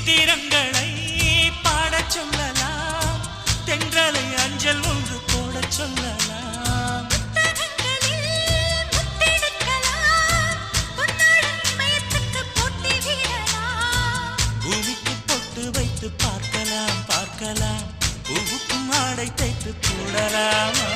சித்திரங்களை பாடச் சொல்லலாம், தென்றலை அஞ்சல் ஒன்று போடச் சொல்லலாம். பூமிக்கு பொட்டு வைத்து பார்க்கலாம் பார்க்கலாம், பூவுக்கும் ஆடை தைத்து போடலாமா?